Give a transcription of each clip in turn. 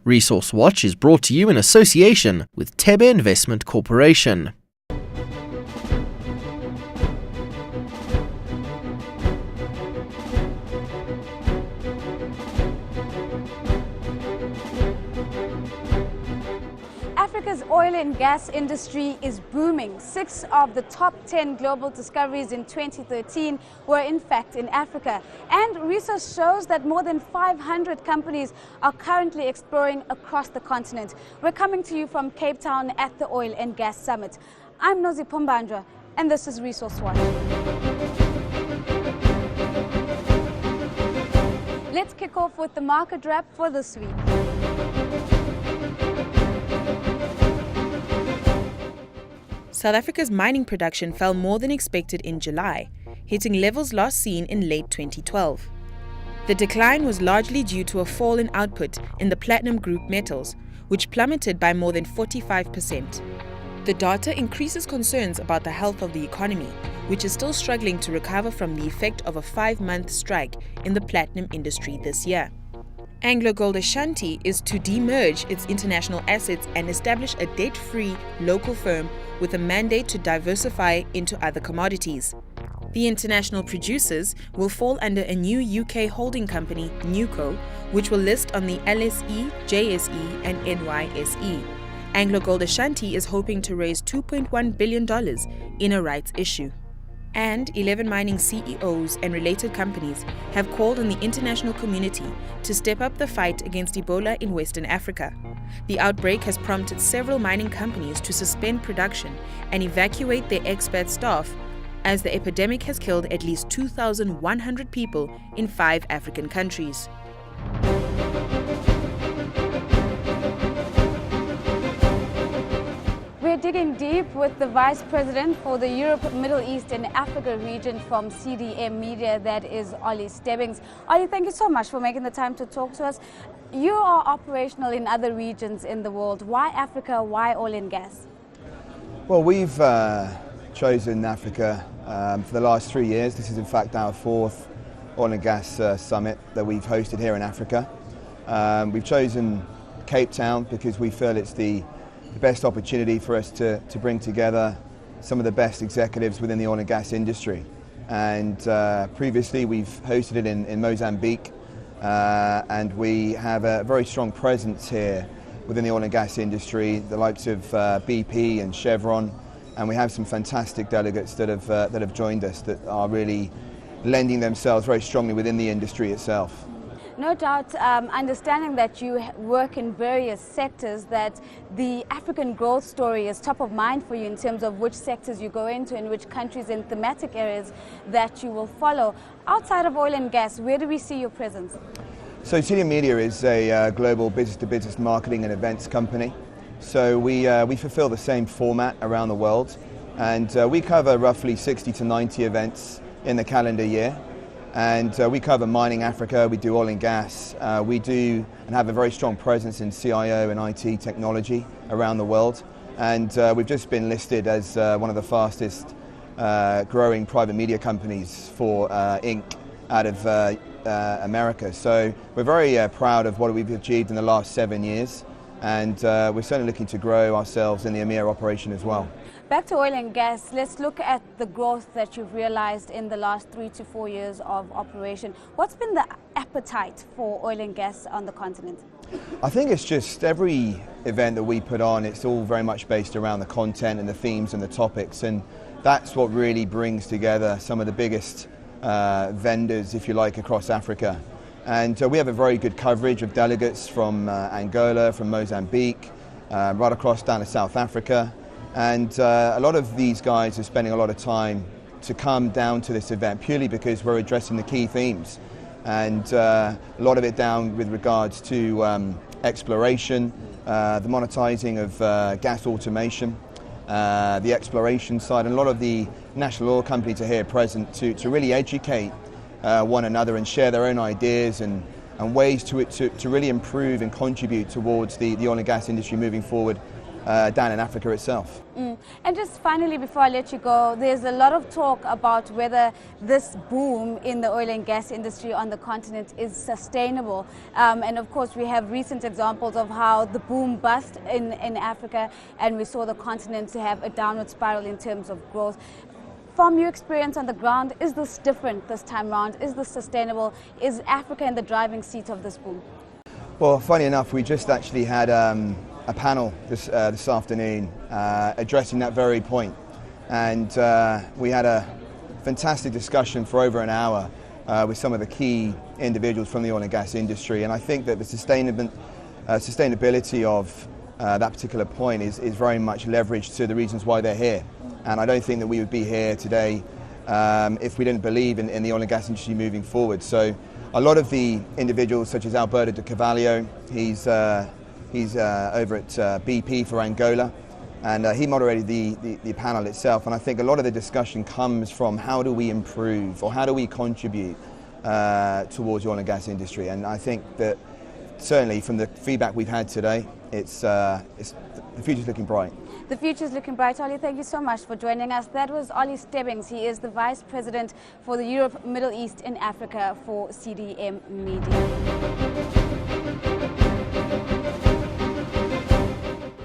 Resource Watch is brought to you in association with Tebe Investment Corporation. Africa's oil and gas industry is booming. 6 of the top 10 global discoveries in 2013 were in fact in Africa. And research shows that more than 500 companies are currently exploring across the continent. We're coming to you from Cape Town at the Oil and Gas Summit. I'm Nozi Pumbandra, and this is Resource Watch. Let's kick off with the market wrap for this week. South Africa's mining production fell more than expected in July, hitting levels last seen in late 2012. The decline was largely due to a fall in output in the platinum group metals, which plummeted by more than 45%. The data increases concerns about the health of the economy, which is still struggling to recover from the effect of a 5-month strike in the platinum industry this year. AngloGold Ashanti is to demerge its international assets and establish a debt-free local firm with a mandate to diversify into other commodities. The international producers will fall under a new UK holding company, Newco, which will list on the LSE, JSE and NYSE. AngloGold Ashanti is hoping to raise $2.1 billion in a rights issue. And 11 mining CEOs and related companies have called on the international community to step up the fight against Ebola in Western Africa. The outbreak has prompted several mining companies to suspend production and evacuate their expat staff, as the epidemic has killed at least 2,100 people in 5 African countries. We're digging deep with the Vice President for the Europe, Middle East and Africa region from CDM Media, that is Ollie Stebbings. Ollie, thank you so much for making the time to talk to us. You are operational in other regions in the world. Why Africa? Why oil and gas? Well, we've chosen Africa for the last 3 years. This is in fact our 4th oil and gas summit that we've hosted here in Africa. We've chosen Cape Town because we feel it's the best opportunity for us to bring together some of the best executives within the oil and gas industry. And previously we've hosted it in Mozambique, and we have a very strong presence here within the oil and gas industry, the likes of BP and Chevron, and we have some fantastic delegates that have joined us that are really lending themselves very strongly within the industry itself. No doubt, understanding that you work in various sectors, that the African growth story is top of mind for you in terms of which sectors you go into and which countries and thematic areas that you will follow. Outside of oil and gas, where do we see your presence? So CDM Media is a global business-to-business marketing and events company. So we fulfill the same format around the world, and we cover roughly 60 to 90 events in the calendar year. And we cover mining Africa, we do oil and gas, we do and have a very strong presence in CIO and IT technology around the world. And we've just been listed as one of the fastest growing private media companies for Inc. out of America. So we're very proud of what we've achieved in the last 7 years, and we're certainly looking to grow ourselves in the EMEA operation as well. Back to oil and gas, let's look at the growth that you've realized in the last 3 to 4 years of operation. What's been the appetite for oil and gas on the continent? I think it's just every event that we put on, it's all very much based around the content and the themes and the topics, and that's what really brings together some of the biggest vendors, if you like, across Africa. And we have a very good coverage of delegates from Angola, from Mozambique, right across down to South Africa. And a lot of these guys are spending a lot of time to come down to this event purely because we're addressing the key themes. And a lot of it down with regards to exploration, the monetizing of gas automation, the exploration side, and a lot of the national oil companies are here present to really educate one another and share their own ideas and ways to really improve and contribute towards the oil and gas industry moving forward down in Africa itself. And just finally, before I let you go, there's a lot of talk about whether this boom in the oil and gas industry on the continent is sustainable. And of course, we have recent examples of how the boom bust in Africa, and we saw the continent to have a downward spiral in terms of growth. From your experience on the ground, is this different this time around? Is this sustainable? Is Africa in the driving seat of this boom? Well, funny enough, we just actually had a panel this afternoon addressing that very point, and we had a fantastic discussion for over an hour with some of the key individuals from the oil and gas industry. And I think that the sustainability of that particular point is very much leveraged to the reasons why they're here. And I don't think that we would be here today if we didn't believe in the oil and gas industry moving forward. So a lot of the individuals, such as Alberto de Carvalho, he's over at BP for Angola, and he moderated the panel itself. And I think a lot of the discussion comes from how do we improve, or how do we contribute towards the oil and gas industry. And I think that certainly from the feedback we've had today, the future's looking bright. The future is looking bright. Ollie, thank you so much for joining us. That was Ollie Stebbings. He is the Vice President for the Europe, Middle East and Africa for CDM Media.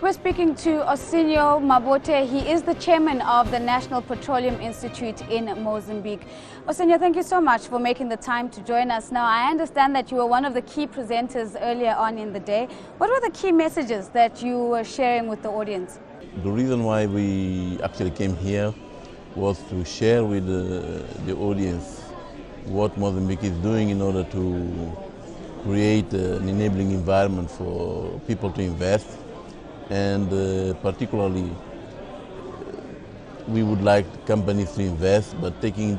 We're speaking to Osinyo Mabote. He is the chairman of the National Petroleum Institute in Mozambique. Osinyo, thank you so much for making the time to join us. Now, I understand that you were one of the key presenters earlier on in the day. What were the key messages that you were sharing with the audience? The reason why we actually came here was to share with the audience what Mozambique is doing in order to create an enabling environment for people to invest. And particularly, we would like companies to invest, but taking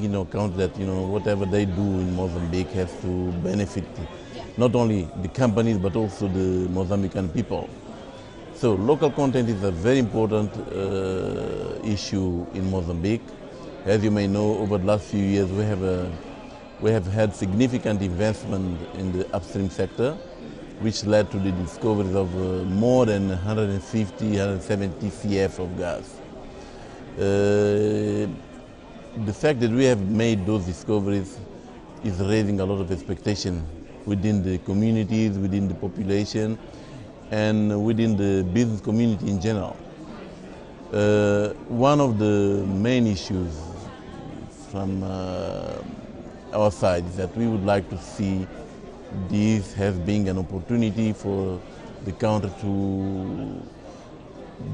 into account that whatever they do in Mozambique has to benefit not only the companies but also the Mozambican people. So local content is a very important issue in Mozambique. As you may know, over the last few years we have had significant investment in the upstream sector, which led to the discoveries of more than 150, 170 CF of gas. The fact that we have made those discoveries is raising a lot of expectation within the communities, within the population, and within the business community in general. One of the main issues from our side is that we would like to see this as being an opportunity for the country to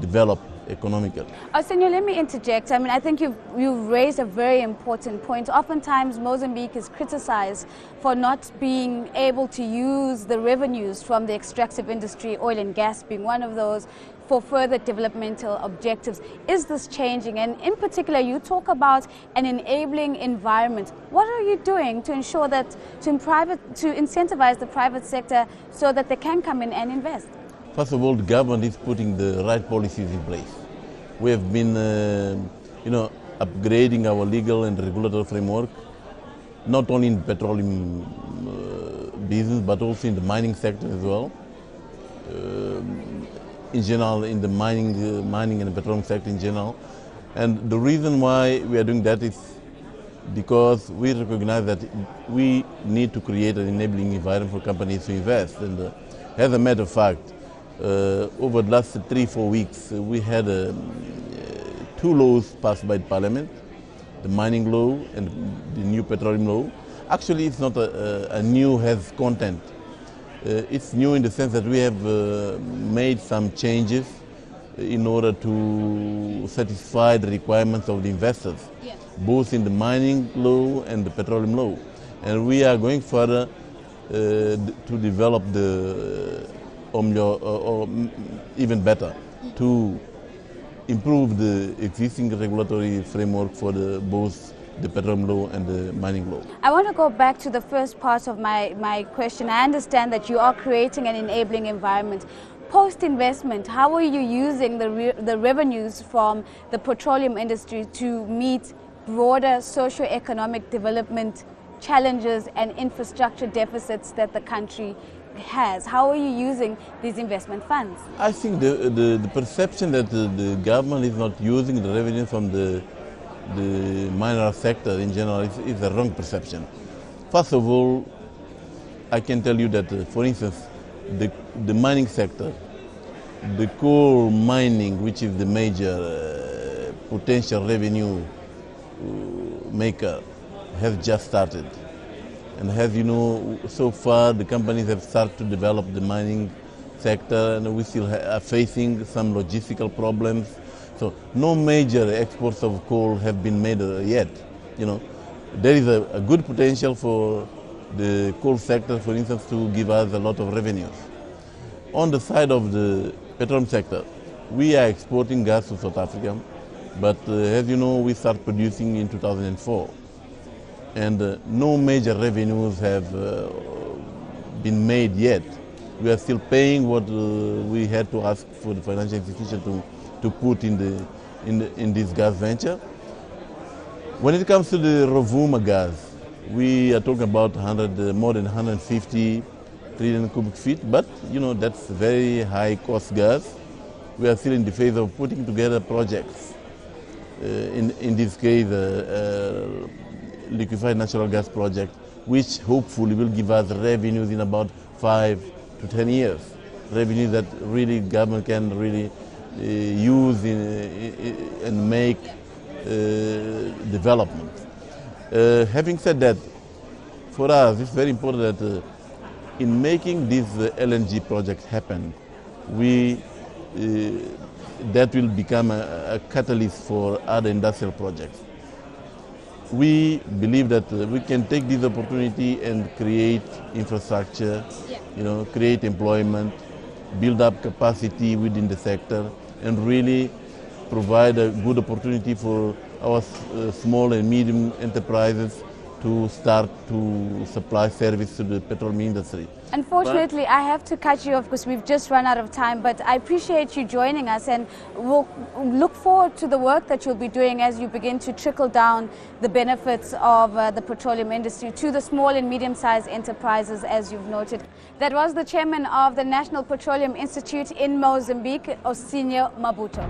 develop economically. Osinyo, let me interject. I mean, I think you've raised a very important point. Oftentimes, Mozambique is criticized for not being able to use the revenues from the extractive industry, oil and gas being one of those, for further developmental objectives. Is this changing? And in particular, you talk about an enabling environment. What are you doing to ensure that, to incentivize the private sector so that they can come in and invest? First of all, the government is putting the right policies in place. We have been, upgrading our legal and regulatory framework, not only in petroleum business, but also in the mining sector as well. In general, in the mining and the petroleum sector in general. And the reason why we are doing that is because we recognize that we need to create an enabling environment for companies to invest. And as a matter of fact, over the last 3-4 weeks, we had 2 laws passed by the Parliament, the mining law and the new petroleum law. Actually, it's not a new has content. It's new in the sense that we have made some changes in order to satisfy the requirements of the investors, both in the mining law and the petroleum law. And we are going further to develop the or even better, to improve the existing regulatory framework for both the petroleum law and the mining law. I want to go back to the first part of my question. I understand that you are creating an enabling environment. Post-investment, how are you using the revenues from the petroleum industry to meet broader socio-economic development challenges and infrastructure deficits that the country has? How are you using these investment funds? I think the perception that the government is not using the revenue from the mineral sector in general is a wrong perception. First of all, I can tell you that, for instance, the mining sector, the coal mining, which is the major potential revenue maker, has just started. And as you know, so far the companies have started to develop the mining sector, and we still are facing some logistical problems. So no major exports of coal have been made yet. There is a good potential for the coal sector, for instance, to give us a lot of revenues. On the side of the petroleum sector, we are exporting gas to South Africa, but as you know, we start producing in 2004. And no major revenues have been made yet. We are still paying what we had to ask for the financial institution to put in this gas venture. When it comes to the Rovuma gas, we are talking about more than 150 trillion cubic feet, but that's very high cost gas. We are still in the phase of putting together projects. In this case, liquefied natural gas project, which hopefully will give us revenues in about 5 to 10 years. Revenues that really government can really use and make development. Having said that, for us it's very important that in making these LNG projects happen, that will become a catalyst for other industrial projects. We believe that we can take this opportunity and create infrastructure, create employment, build up capacity within the sector, and really provide a good opportunity for our small and medium enterprises to start to supply service to the petroleum industry. Unfortunately, I have to cut you off because we've just run out of time, but I appreciate you joining us, and we'll look forward to the work that you'll be doing as you begin to trickle down the benefits of the petroleum industry to the small and medium-sized enterprises, as you've noted. That was the chairman of the National Petroleum Institute in Mozambique, Osinio Mabuto.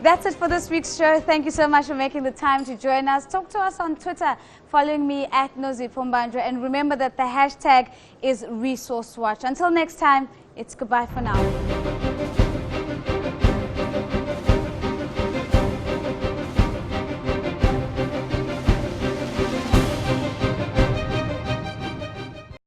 That's it for this week's show. Thank you so much for making the time to join us. Talk to us on Twitter, following me at Nozifumbandra, and remember that the hashtag is ResourceWatch. Until next time, it's goodbye for now.